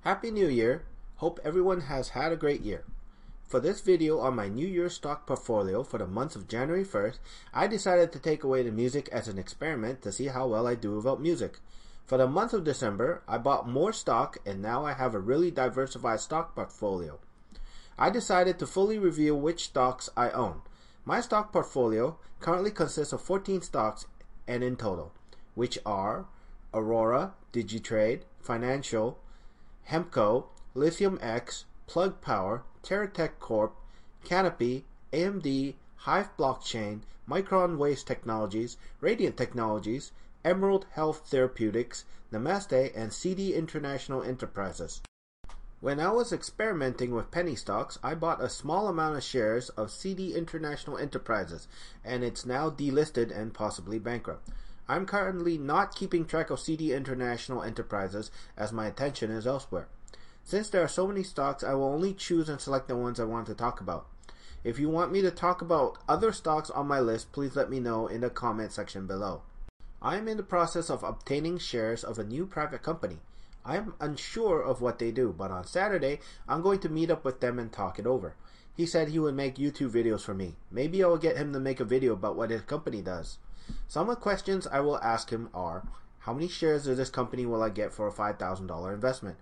Happy New Year! Hope everyone has had a great year. For this video on my New Year stock portfolio for the month of January 1st, I decided to take away the music as an experiment to see how well I do without music. For the month of December, I bought more stock and now I have a really diversified stock portfolio. I decided to fully reveal which stocks I own. My stock portfolio currently consists of 14 stocks and in total, which are Aurora, Digitrade, Financial, Hempco, Lithium X, Plug Power, TerraTech Corp, Canopy, AMD, Hive Blockchain, Micron Waste Technologies, Radiant Technologies, Emerald Health Therapeutics, Namaste, and CD International Enterprises. When I was experimenting with penny stocks, I bought a small amount of shares of CD International Enterprises, and it's now delisted and possibly bankrupt. I'm currently not keeping track of CD International Enterprises as my attention is elsewhere. Since there are so many stocks, I will only choose and select the ones I want to talk about. If you want me to talk about other stocks on my list, please let me know in the comment section below. I am in the process of obtaining shares of a new private company. I am unsure of what they do, but on Saturday, I'm going to meet up with them and talk it over. He said he would make YouTube videos for me. Maybe I will get him to make a video about what his company does. Some of the questions I will ask him are, how many shares of this company will I get for a $5,000 investment?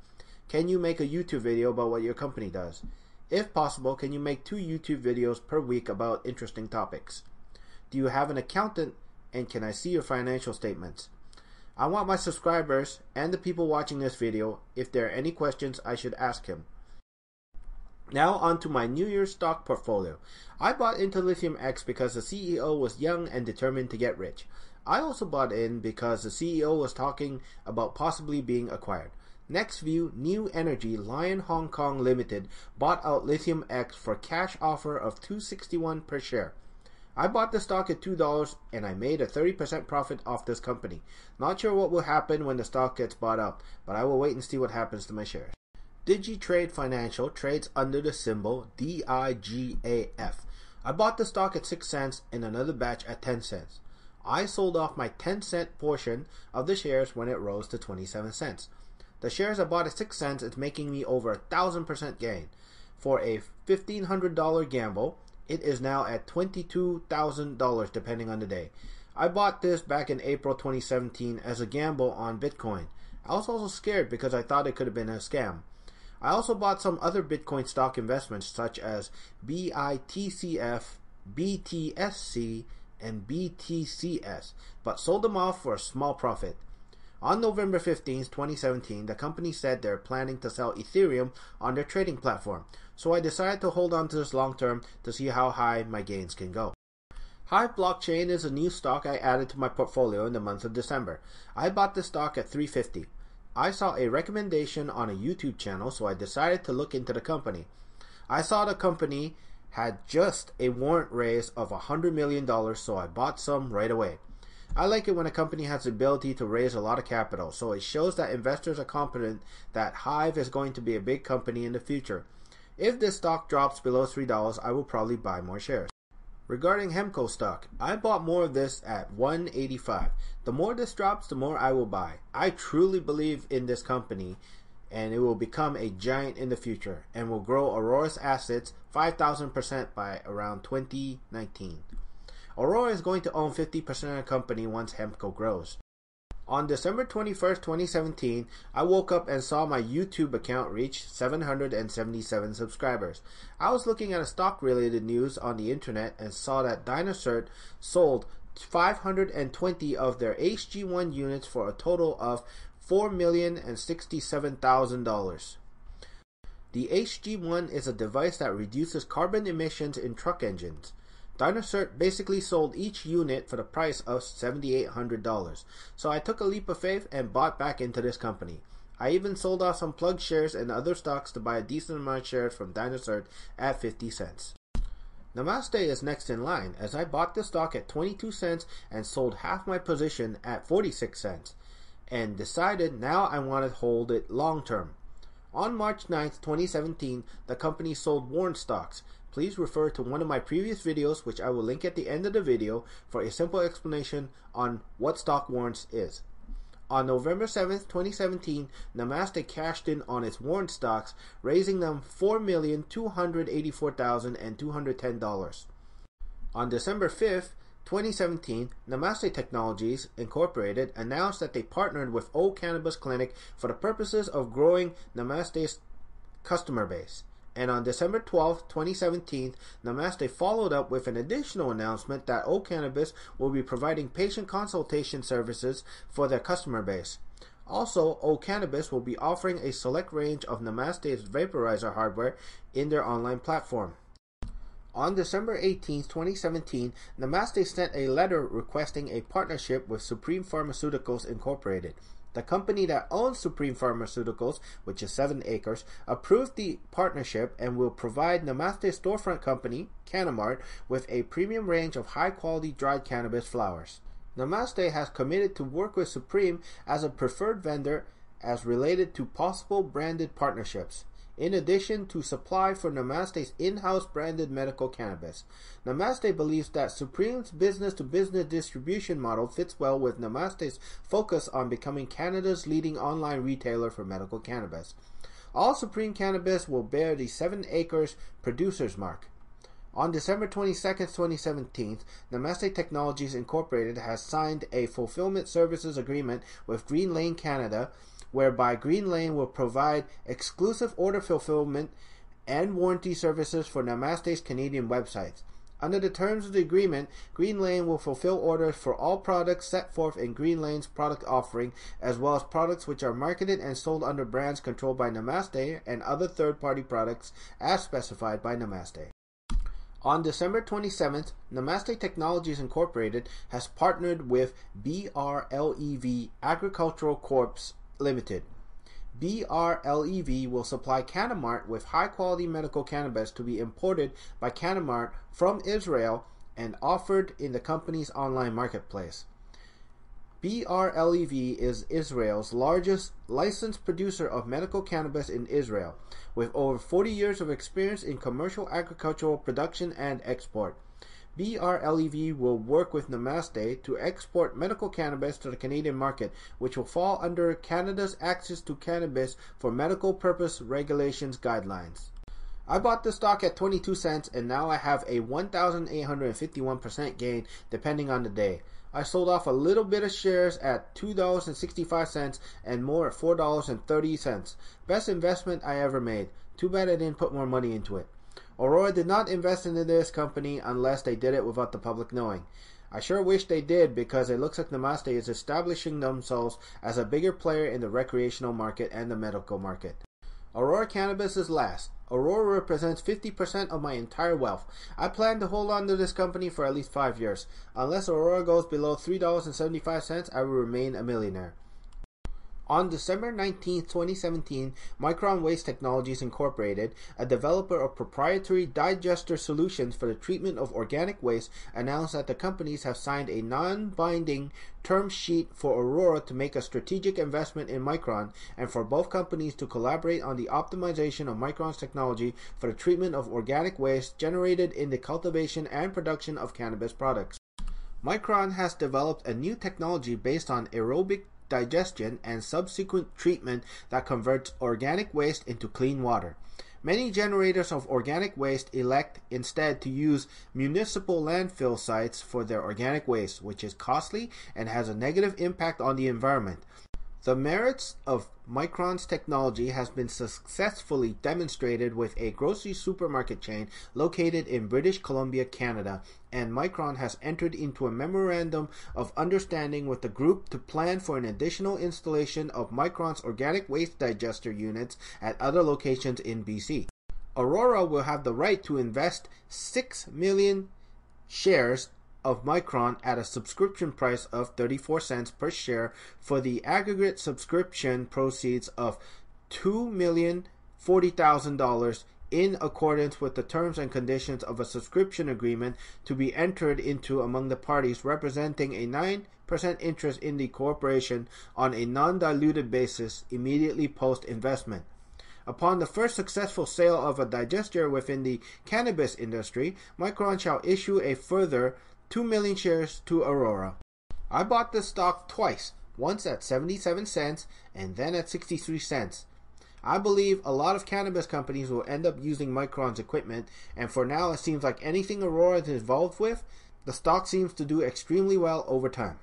Can you make a YouTube video about what your company does? If possible, can you make 2 YouTube videos per week about interesting topics? Do you have an accountant, and can I see your financial statements? I want my subscribers and the people watching this video, if there are any questions I should ask him. Now on to my New Year's stock portfolio. I bought into Lithium X because the CEO was young and determined to get rich. I also bought in because the CEO was talking about possibly being acquired. NextView New Energy Lion Hong Kong Limited bought out Lithium X for cash offer of $2.61 per share. I bought the stock at $2 and I made a 30% profit off this company. Not sure what will happen when the stock gets bought out, but I will wait and see what happens to my shares. Digitrade Financial trades under the symbol DIGAF. I bought the stock at 6 cents and another batch at 10 cents. I sold off my 10-cent portion of the shares when it rose to 27 cents. The shares I bought at 6 cents is making me over 1,000% gain. For a $1,500 gamble, it is now at $22,000 depending on the day. I bought this back in April 2017 as a gamble on Bitcoin. I was also scared because I thought it could have been a scam. I also bought some other Bitcoin stock investments such as BITCF, BTSC, and BTCS, but sold them off for a small profit. On November 15, 2017, the company said they're planning to sell Ethereum on their trading platform, so I decided to hold on to this long term to see how high my gains can go. Hive Blockchain is a new stock I added to my portfolio in the month of December. I bought the stock at $3.50. I saw a recommendation on a YouTube channel, so I decided to look into the company. I saw the company had just a warrant raise of $100 million, so I bought some right away. I like it when a company has the ability to raise a lot of capital, so it shows that investors are confident that Hive is going to be a big company in the future. If this stock drops below $3, I will probably buy more shares. Regarding Hempco stock, I bought more of this at $1.85. The more this drops, the more I will buy. I truly believe in this company and it will become a giant in the future and will grow Aurora's assets 5,000% by around 2019. Aurora is going to own 50% of the company once Hempco grows. On December 21st, 2017, I woke up and saw my YouTube account reach 777 subscribers. I was looking at a stock-related news on the internet and saw that Dinosaur sold 520 of their HG1 units for a total of $4,067,000. The HG1 is a device that reduces carbon emissions in truck engines. Dinosaur basically sold each unit for the price of $7,800, so I took a leap of faith and bought back into this company. I even sold off some Plug shares and other stocks to buy a decent amount of shares from Dinosaur at 50 cents. Namaste is next in line, as I bought the stock at 22 cents and sold half my position at 46 cents, and decided now I want to hold it long term. On March 9th, 2017, the company sold warrant stocks. Please refer to one of my previous videos, which I will link at the end of the video, for a simple explanation on what stock warrants is. On November 7th, 2017, Namaste cashed in on its warrant stocks, raising them $4,284,210. On December 5th, 2017, Namaste Technologies Incorporated announced that they partnered with O Cannabis Clinic for the purposes of growing Namaste's customer base. And on December 12, 2017, Namaste followed up with an additional announcement that O Cannabis will be providing patient consultation services for their customer base. Also, O Cannabis will be offering a select range of Namaste's vaporizer hardware in their online platform. On December 18, 2017, Namaste sent a letter requesting a partnership with Supreme Pharmaceuticals Incorporated. The company that owns Supreme Pharmaceuticals, which is 7 acres, approved the partnership and will provide Namaste's storefront company, Canamart, with a premium range of high-quality dried cannabis flowers. Namaste has committed to work with Supreme as a preferred vendor as related to possible branded partnerships, in addition to supply for Namaste's in-house branded medical cannabis. Namaste believes that Supreme's business-to-business distribution model fits well with Namaste's focus on becoming Canada's leading online retailer for medical cannabis. All Supreme cannabis will bear the 7 acres producer's mark. On December 22, 2017, Namaste Technologies Incorporated has signed a fulfillment services agreement with Green Lane Canada, whereby Green Lane will provide exclusive order fulfillment and warranty services for Namaste's Canadian websites. Under the terms of the agreement, Green Lane will fulfill orders for all products set forth in Green Lane's product offering, as well as products which are marketed and sold under brands controlled by Namaste and other third-party products as specified by Namaste. On December 27th, Namaste Technologies Incorporated has partnered with BRLEV Agricultural Corp. Limited. BRLEV will supply Canamart with high-quality medical cannabis to be imported by Canamart from Israel and offered in the company's online marketplace. BRLEV is Israel's largest licensed producer of medical cannabis in Israel, with over 40 years of experience in commercial agricultural production and export. BRLEV will work with Namaste to export medical cannabis to the Canadian market, which will fall under Canada's Access to Cannabis for Medical Purpose Regulations guidelines. I bought the stock at 22 cents and now I have a 1,851% gain depending on the day. I sold off a little bit of shares at $2.65 and more at $4.30. Best investment I ever made. Too bad I didn't put more money into it. Aurora did not invest into this company unless they did it without the public knowing. I sure wish they did, because it looks like Namaste is establishing themselves as a bigger player in the recreational market and the medical market. Aurora Cannabis is last. Aurora represents 50% of my entire wealth. I plan to hold on to this company for at least 5 years. Unless Aurora goes below $3.75, I will remain a millionaire. On December 19, 2017, Micron Waste Technologies Incorporated, a developer of proprietary digester solutions for the treatment of organic waste, announced that the companies have signed a non-binding term sheet for Aurora to make a strategic investment in Micron, and for both companies to collaborate on the optimization of Micron's technology for the treatment of organic waste generated in the cultivation and production of cannabis products. Micron has developed a new technology based on aerobic digestion and subsequent treatment that converts organic waste into clean water. Many generators of organic waste elect instead to use municipal landfill sites for their organic waste, which is costly and has a negative impact on the environment. The merits of Micron's technology has been successfully demonstrated with a grocery supermarket chain located in British Columbia, Canada, and Micron has entered into a memorandum of understanding with the group to plan for an additional installation of Micron's organic waste digester units at other locations in BC. Aurora will have the right to invest 6 million shares of Micron at a subscription price of 34 cents per share for the aggregate subscription proceeds of $2,040,000 in accordance with the terms and conditions of a subscription agreement to be entered into among the parties, representing a 9% interest in the corporation on a non-diluted basis immediately post-investment. Upon the first successful sale of a digester within the cannabis industry, Micron shall issue a further 2 million shares to Aurora. I bought this stock twice, once at 77 cents and then at 63 cents. I believe a lot of cannabis companies will end up using Micron's equipment, and for now it seems like anything Aurora is involved with, the stock seems to do extremely well over time.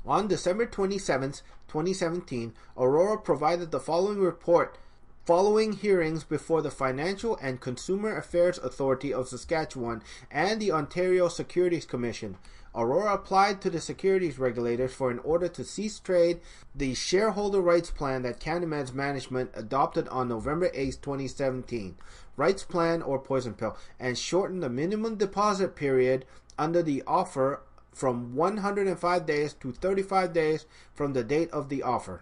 On December 27, 2017, Aurora provided the following report following hearings before the Financial and Consumer Affairs Authority of Saskatchewan and the Ontario Securities Commission. Aurora applied to the securities regulators for an order to cease trade the shareholder rights plan that Canamed's management adopted on November 8, 2017, rights plan or poison pill, and shorten the minimum deposit period under the offer from 105 days to 35 days from the date of the offer.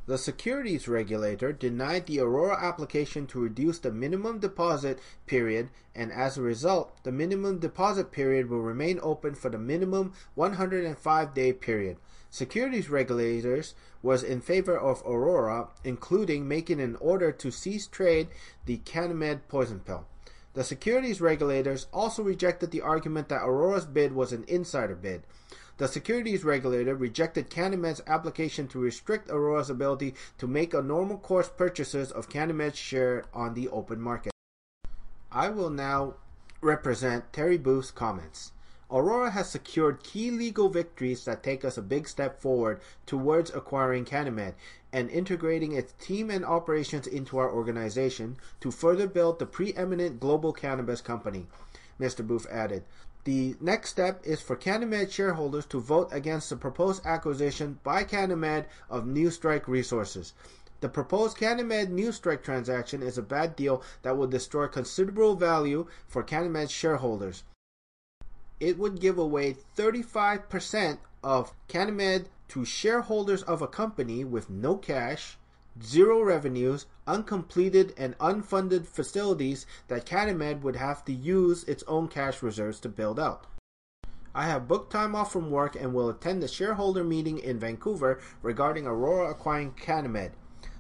The securities regulator denied the Aurora application to reduce the minimum deposit period, and as a result, the minimum deposit period will remain open for the minimum 105-day period. Securities regulators was in favor of Aurora, including making an order to cease trade the Canamed poison pill. The securities regulators also rejected the argument that Aurora's bid was an insider bid. The securities regulator rejected Canamed's application to restrict Aurora's ability to make a normal course purchases of Canamed's share on the open market. I will now represent Terry Booth's comments. Aurora has secured key legal victories that take us a big step forward towards acquiring Canamed and integrating its team and operations into our organization to further build the preeminent global cannabis company, Mr. Booth added. The next step is for Canamed shareholders to vote against the proposed acquisition by Canamed of New Strike Resources. The proposed Canamed New Strike transaction is a bad deal that will destroy considerable value for Canamed shareholders. It would give away 35% of Canamed to shareholders of a company with no cash, zero revenues, uncompleted and unfunded facilities that Canamed would have to use its own cash reserves to build out. I have booked time off from work and will attend the shareholder meeting in Vancouver regarding Aurora acquiring Canamed.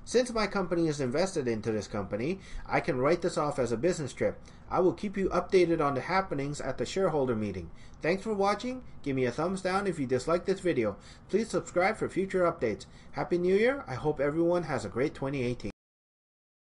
Since my company is invested into this company, I can write this off as a business trip. I will keep you updated on the happenings at the shareholder meeting. Thanks for watching. Give me a thumbs down if you disliked this video. Please subscribe for future updates. Happy New Year. I hope everyone has a great 2018.